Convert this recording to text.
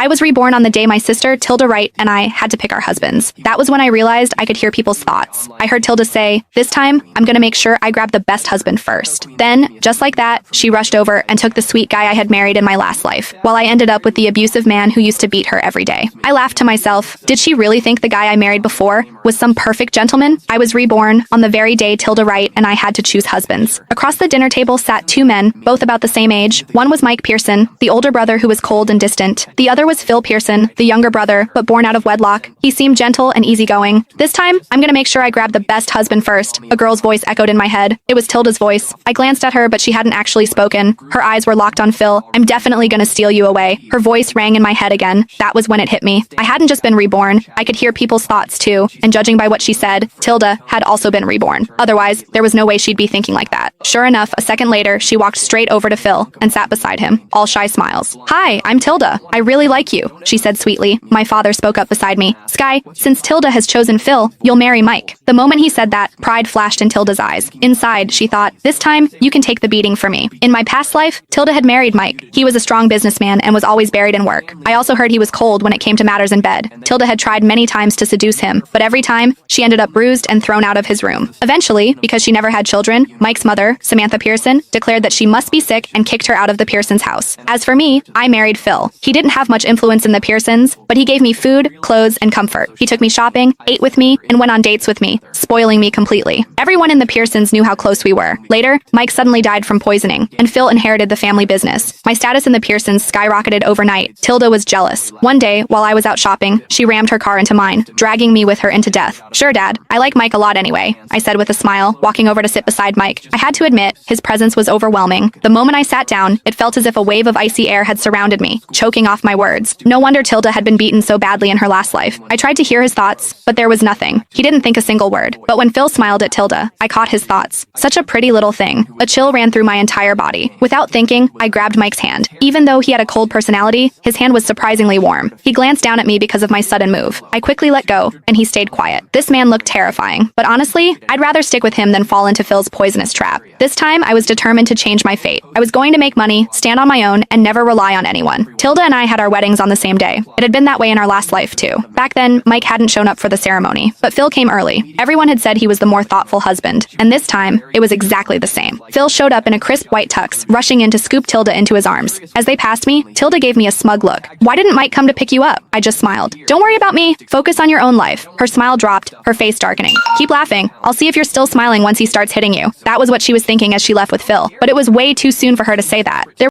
I was reborn on the day my sister, Tilda Wright, and I had to pick our husbands. That was when I realized I could hear people's thoughts. I heard Tilda say, "This time, I'm gonna make sure I grab the best husband first." Then, just like that, she rushed over and took the sweet guy I had married in my last life, while I ended up with the abusive man who used to beat her every day. I laughed to myself, did she really think the guy I married before was some perfect gentleman? I was reborn on the very day Tilda Wright and I had to choose husbands. Across the dinner table sat two men, both about the same age. One was Mike Pearson, the older brother who was cold and distant. The other was Phil Pearson, the younger brother, but born out of wedlock. He seemed gentle and easygoing. "This time, I'm gonna make sure I grab the best husband first," a girl's voice echoed in my head. It was Tilda's voice. I glanced at her, but she hadn't actually spoken. Her eyes were locked on Phil. "I'm definitely gonna steal you away." Her voice rang in my head again. That was when it hit me. I hadn't just been reborn. I could hear people's thoughts too, and judging by what she said, Tilda had also been reborn. Otherwise, there was no way she'd be thinking like that. Sure enough, a second later, she walked straight over to Phil and sat beside him, all shy smiles. "Hi, I'm Tilda. I really like you," she said sweetly. My father spoke up beside me. "Sky, since Tilda has chosen Phil, you'll marry Mike." The moment he said that, pride flashed in Tilda's eyes. Inside, she thought, "This time, you can take the beating for me." In my past life, Tilda had married Mike. He was a strong businessman and was always buried in work. I also heard he was cold when it came to matters in bed. Tilda had tried many times to seduce him, but every time, she ended up bruised and thrown out of his room. Eventually, because she never had children, Mike's mother, Samantha Pearson, declared that she must be sick and kicked her out of the Pearsons' house. As for me, I married Phil. He didn't have much influence in the Pearsons, but he gave me food, clothes, and comfort. He took me shopping, ate with me, and went on dates with me, spoiling me completely. Everyone in the Pearsons knew how close we were. Later, Mike suddenly died from poisoning, and Phil inherited the family business. My status in the Pearsons skyrocketed overnight. Tilda was jealous. One day, while I was out shopping, she rammed her car into mine, dragging me with her into death. "Sure, Dad. I like Mike a lot anyway," I said with a smile, walking over to sit beside Mike. I had to admit, his presence was overwhelming. The moment I sat down, it felt as if a wave of icy air had surrounded me, choking off my words. No wonder Tilda had been beaten so badly in her last life. I tried to hear his thoughts, but there was nothing. He didn't think a single word. But when Phil smiled at Tilda, I caught his thoughts. Such a pretty little thing. A chill ran through my entire body. Without thinking, I grabbed Mike's hand. Even though he had a cold personality, his hand was surprisingly warm. He glanced down at me because of my sudden move. I quickly let go, and he stayed quiet. This man looked terrifying, but honestly, I'd rather stick with him than fall into Phil's poisonous trap. This time, I was determined to change my fate. I was going to make money, stand on my own, and never rely on anyone. Tilda and I had our weddings on the same day. It had been that way in our last life, too. Back then, Mike hadn't shown up for the ceremony, but Phil came early. Everyone had said he was the more thoughtful husband, and this time, it was exactly the same. Phil showed up in a crisp white tux, rushing in to scoop Tilda into his arms. As they passed me, Tilda gave me a smug look. "Why didn't Mike come to pick you up?" I just smiled. "Don't worry about me. Focus on your own life." Her smile dropped, her face darkening. "Keep laughing. I'll see if you're still smiling once he starts hitting you." That was what she was thinking as she left with Phil, but it was way too soon for her to say that. There